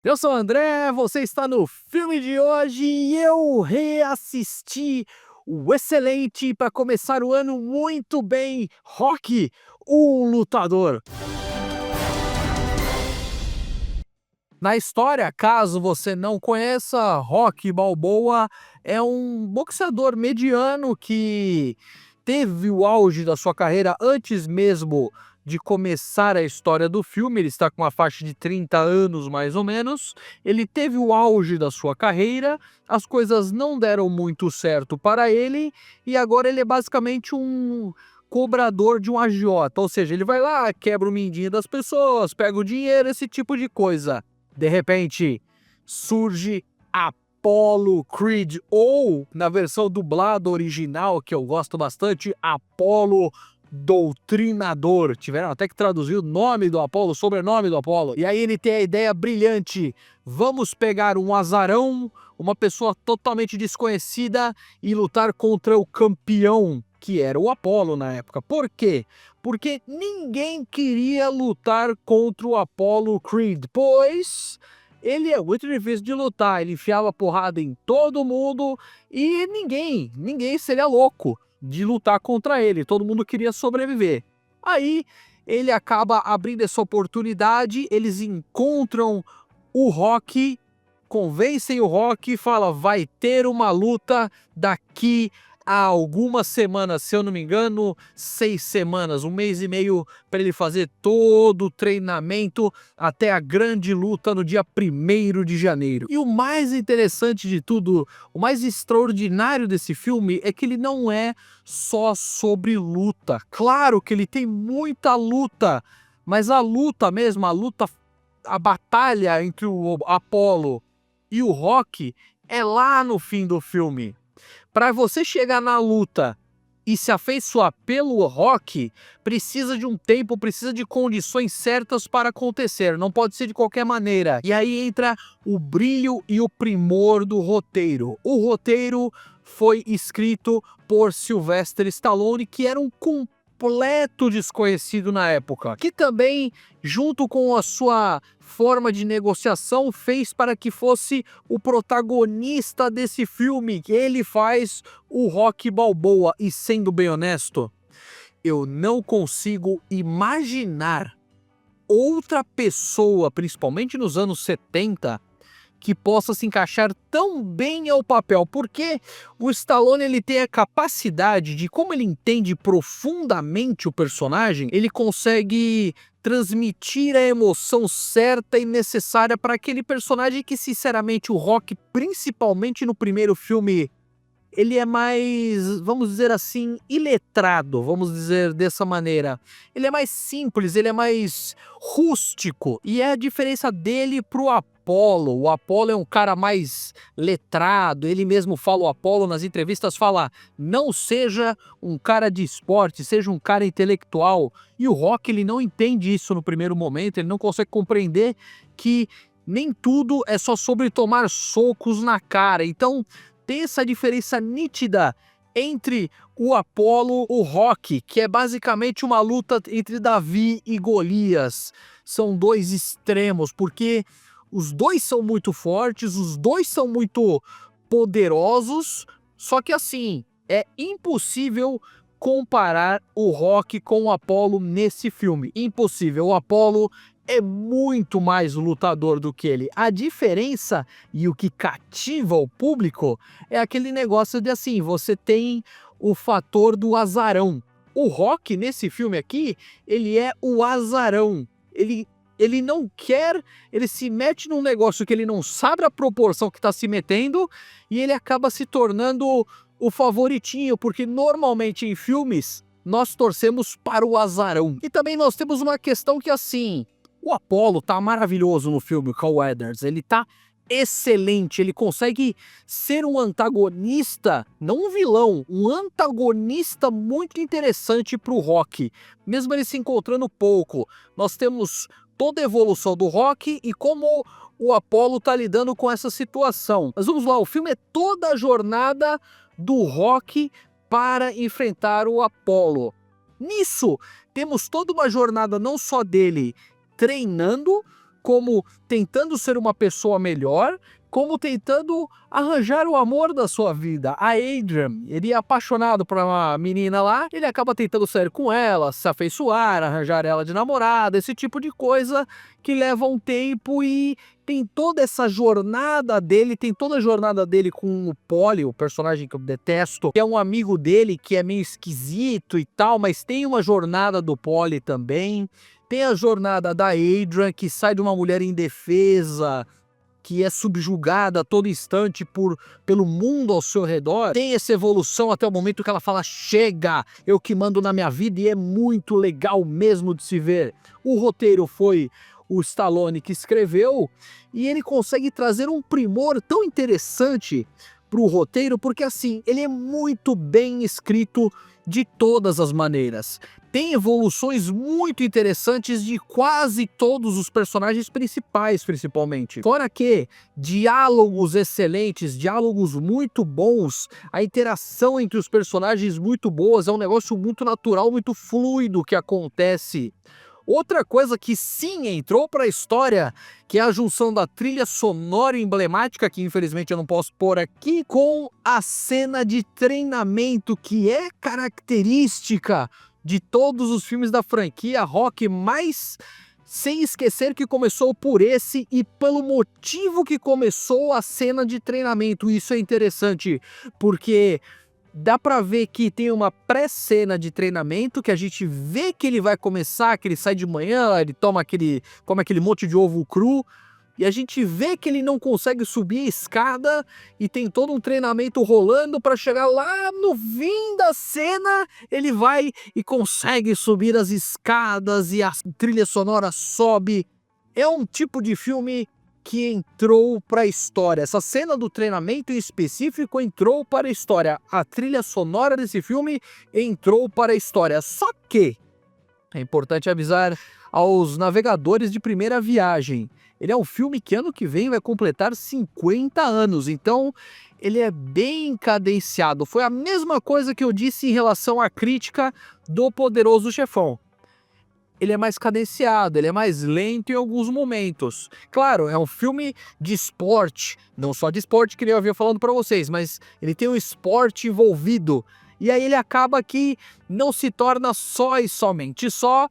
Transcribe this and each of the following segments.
Eu sou o André, você está no filme de hoje e eu reassisti o excelente para começar o ano muito bem, Rocky, o Lutador. Na história, caso você não conheça, Rocky Balboa é um boxeador mediano que teve o auge da sua carreira antes mesmo de começar a história do filme. Ele está com uma faixa de 30 anos, mais ou menos. Ele teve o auge da sua carreira, as coisas não deram muito certo para ele, e agora ele é basicamente um cobrador de um agiota, ou seja, ele vai lá, quebra o mindinho das pessoas, pega o dinheiro, esse tipo de coisa. De repente, surge Apollo Creed, ou, na versão dublada original, que eu gosto bastante, Apollo Doutrinador. Tiveram até que traduzir o nome do Apollo, o sobrenome do Apollo. E aí ele tem a ideia brilhante: vamos pegar um azarão, uma pessoa totalmente desconhecida, e lutar contra o campeão, que era o Apollo na época. Por quê? Porque ninguém queria lutar contra o Apollo Creed, pois ele é muito difícil de lutar, ele enfiava porrada em todo mundo e ninguém seria louco de lutar contra ele, todo mundo queria sobreviver. Aí ele acaba abrindo essa oportunidade, eles encontram o Rocky, convencem o Rocky e fala: vai ter uma luta daqui há algumas semanas, se eu não me engano, 6 semanas, um mês e meio, para ele fazer todo o treinamento até a grande luta no dia 1º de janeiro. E o mais interessante de tudo, o mais extraordinário desse filme é que ele não é só sobre luta. Claro que ele tem muita luta, mas a luta mesmo, a batalha entre o Apollo e o Rocky é lá no fim do filme. Para você chegar na luta e se afeiçoar pelo Rocky, precisa de um tempo, precisa de condições certas para acontecer, não pode ser de qualquer maneira. E aí entra o brilho e o primor do roteiro. O roteiro foi escrito por Sylvester Stallone, que era um completo desconhecido na época, que também, junto com a sua forma de negociação, fez para que fosse o protagonista desse filme. Ele faz o Rocky Balboa, e sendo bem honesto, eu não consigo imaginar outra pessoa, principalmente nos anos 70, que possa se encaixar tão bem ao papel, porque o Stallone ele tem a capacidade de, como ele entende profundamente o personagem, ele consegue transmitir a emoção certa e necessária para aquele personagem que, sinceramente, o Rock, principalmente no primeiro filme, ele é mais, vamos dizer assim, iletrado, vamos dizer dessa maneira. Ele é mais simples, ele é mais rústico. E é a diferença dele pro Apollo. O Apollo é um cara mais letrado, ele mesmo fala, o Apollo nas entrevistas fala: não seja um cara de esporte, seja um cara intelectual. E o Rock, ele não entende isso no primeiro momento, ele não consegue compreender que nem tudo é só sobre tomar socos na cara. Então, tem essa diferença nítida entre o Apollo e o Rocky, que é basicamente uma luta entre Davi e Golias. São dois extremos, porque os dois são muito fortes, os dois são muito poderosos, só que assim, é impossível comparar o Rocky com o Apollo nesse filme. Impossível. O Apollo é muito mais lutador do que ele. A diferença e o que cativa o público é aquele negócio de assim, você tem o fator do azarão. O Rock, nesse filme aqui, ele é o azarão. Ele não quer, ele se mete num negócio que ele não sabe a proporção que está se metendo, e ele acaba se tornando o favoritinho, porque normalmente em filmes nós torcemos para o azarão. E também nós temos uma questão que assim, o Apollo tá maravilhoso no filme, o Carl Weathers, ele tá excelente, ele consegue ser um antagonista, não um vilão, um antagonista muito interessante pro Rocky, mesmo ele se encontrando pouco. Nós temos toda a evolução do Rocky e como o Apollo tá lidando com essa situação. Mas vamos lá, o filme é toda a jornada do Rocky para enfrentar o Apollo. Nisso, temos toda uma jornada não só dele treinando, como tentando ser uma pessoa melhor, como tentando arranjar o amor da sua vida. A Adrian, ele é apaixonado por uma menina lá, ele acaba tentando sair com ela, se afeiçoar, arranjar ela de namorada, esse tipo de coisa que leva um tempo e tem toda essa jornada dele, tem toda a jornada dele com o Polly, o personagem que eu detesto, que é um amigo dele que é meio esquisito e tal, mas tem uma jornada do Polly também. Tem a jornada da Adrian, que sai de uma mulher indefesa, que é subjugada a todo instante pelo mundo ao seu redor. Tem essa evolução até o momento que ela fala, chega, eu que mando na minha vida, e é muito legal mesmo de se ver. O roteiro foi o Stallone que escreveu, e ele consegue trazer um primor tão interessante para o roteiro, porque assim, ele é muito bem escrito de todas as maneiras. Tem evoluções muito interessantes de quase todos os personagens principais, principalmente. Fora que diálogos excelentes, diálogos muito bons, a interação entre os personagens muito boas, é um negócio muito natural, muito fluido que acontece. Outra coisa que sim entrou para a história, que é a junção da trilha sonora emblemática, que infelizmente eu não posso pôr aqui, com a cena de treinamento que é característica de todos os filmes da franquia Rock, mas sem esquecer que começou por esse e pelo motivo que começou a cena de treinamento. Isso é interessante, porque dá pra ver que tem uma pré-cena de treinamento, que a gente vê que ele vai começar, que ele sai de manhã, ele come aquele monte de ovo cru, e a gente vê que ele não consegue subir a escada, e tem todo um treinamento rolando para chegar lá no fim da cena, ele vai e consegue subir as escadas, e a trilha sonora sobe. É um tipo de filme que entrou para a história. Essa cena do treinamento em específico entrou para a história. A trilha sonora desse filme entrou para a história. Só que é importante avisar aos navegadores de primeira viagem. Ele é um filme que ano que vem vai completar 50 anos, então ele é bem cadenciado. Foi a mesma coisa que eu disse em relação à crítica do Poderoso Chefão. Ele é mais cadenciado, ele é mais lento em alguns momentos. Claro, é um filme de esporte, não só de esporte que nem eu havia falando para vocês, mas ele tem um esporte envolvido. E aí ele acaba que não se torna só e somente só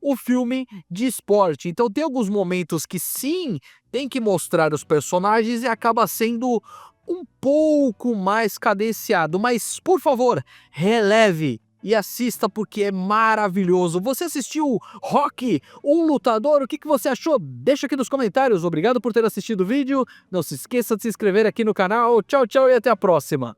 o filme de esporte. Então tem alguns momentos que sim, tem que mostrar os personagens e acaba sendo um pouco mais cadenciado. Mas, por favor, releve e assista porque é maravilhoso. Você assistiu Rocky, um lutador? O que você achou? Deixa aqui nos comentários. Obrigado por ter assistido o vídeo. Não se esqueça de se inscrever aqui no canal. Tchau, tchau e até a próxima.